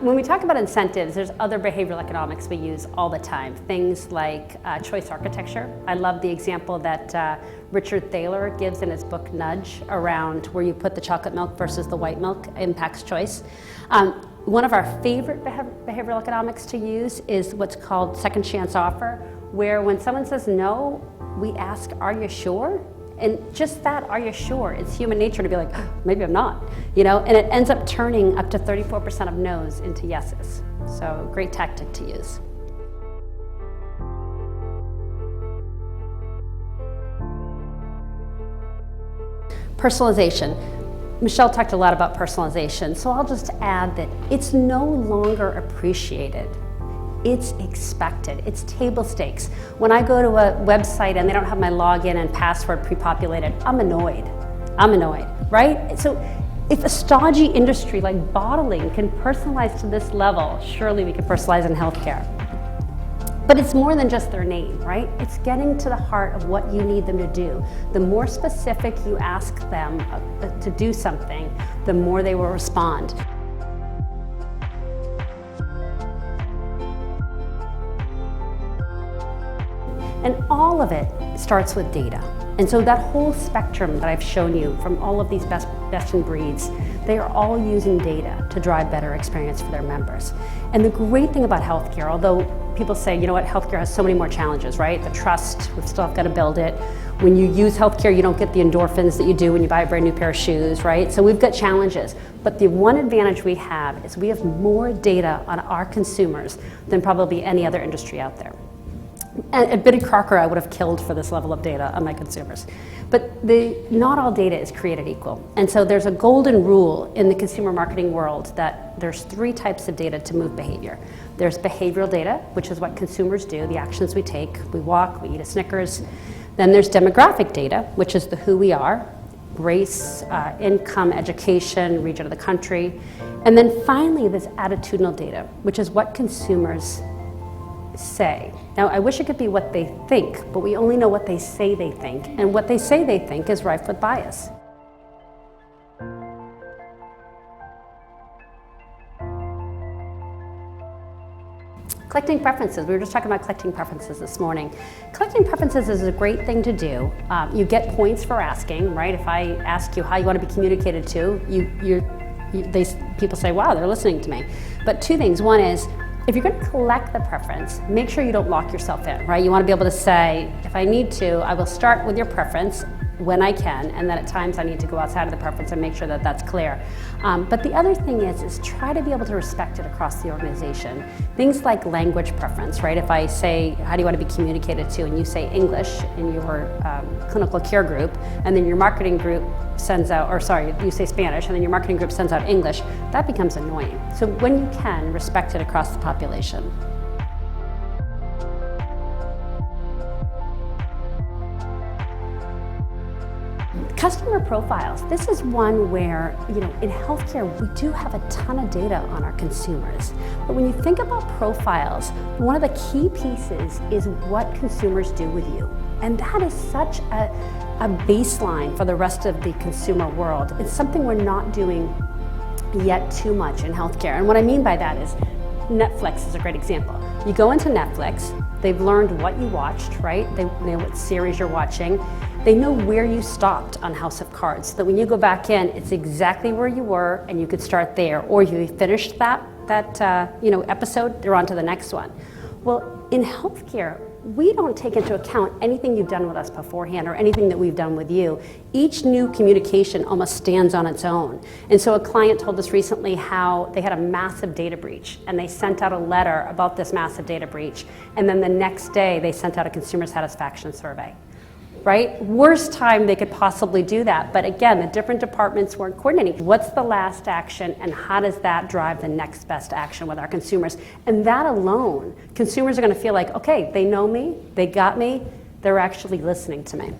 When we talk about incentives, there's other behavioral economics we use all the time. Things like choice architecture. I love the example that Richard Thaler gives in his book Nudge around where you put the chocolate milk versus the white milk impacts choice. One of our favorite behavioral economics to use is what's called second chance offer, where when someone says no, we ask, are you sure? And just that, are you sure? It's human nature to be like, maybe I'm not, you know? And it ends up turning up to 34% of no's into yeses. So great tactic to use. Personalization. Michelle talked a lot about personalization, so I'll just add that it's no longer appreciated. It's expected. It's table stakes. When I go to a website and they don't have my login and password pre-populated, I'm annoyed, right? So if a stodgy industry like bottling can personalize to this level, surely we can personalize in healthcare. But it's more than just their name, right? It's getting to the heart of what you need them to do. The more specific you ask them to do something, the more they will respond. And all of it starts with data. And so that whole spectrum that I've shown you from all of these best in breeds, they are all using data to drive better experience for their members. And the great thing about healthcare, although people say, you know what, healthcare has so many more challenges, right? The trust, we still have got to build it. When you use healthcare, you don't get the endorphins that you do when you buy a brand new pair of shoes, right? So we've got challenges. But the one advantage we have is we have more data on our consumers than probably any other industry out there. And at Biddy Crocker, I would have killed for this level of data on my consumers. But not all data is created equal. And so there's a golden rule in the consumer marketing world that there's 3 types of data to move behavior. There's behavioral data, which is what consumers do, the actions we take. We walk, we eat a Snickers. Then there's demographic data, which is the who we are, race, income, education, region of the country. And then finally, there's attitudinal data, which is what consumers say. Now, I wish it could be what they think, but we only know what they say they think, and what they say they think is rife with bias. Collecting preferences. We were just talking about collecting preferences this morning. Collecting preferences is a great thing to do. You get points for asking, right? If I ask you how you want to be communicated to, people say, wow, they're listening to me. But 2 things. One is, if you're going to collect the preference, make sure you don't lock yourself in, right? You want to be able to say, if I need to, I will start with your preference when I can, and then at times I need to go outside of the preference and make sure that that's clear. But the other thing is try to be able to respect it across the organization. Things like language preference, right? If I say, how do you want to be communicated to, and you say English in your clinical care group, and then your marketing group sends out, or sorry, you say Spanish, and then your marketing group sends out English, that becomes annoying. So when you can, respect it across the population. Customer profiles. This is one where, in healthcare, we do have a ton of data on our consumers. But when you think about profiles, one of the key pieces is what consumers do with you. And that is such a baseline for the rest of the consumer world. It's something we're not doing yet too much in healthcare. And what I mean by that is Netflix is a great example. You go into Netflix, they've learned what you watched, right? They know what series you're watching. They know where you stopped on House of Cards, so that when you go back in, it's exactly where you were, and you could start there. Or you finished that episode, they're on to the next one. Well, in healthcare, we don't take into account anything you've done with us beforehand or anything that we've done with you. Each new communication almost stands on its own. And so a client told us recently how they had a massive data breach, and they sent out a letter about this massive data breach, and then the next day they sent out a consumer satisfaction survey. Right? Worst time they could possibly do that. But again, the different departments weren't coordinating. What's the last action, and how does that drive the next best action with our consumers? And that alone, consumers are going to feel like, okay, they know me, they got me, they're actually listening to me.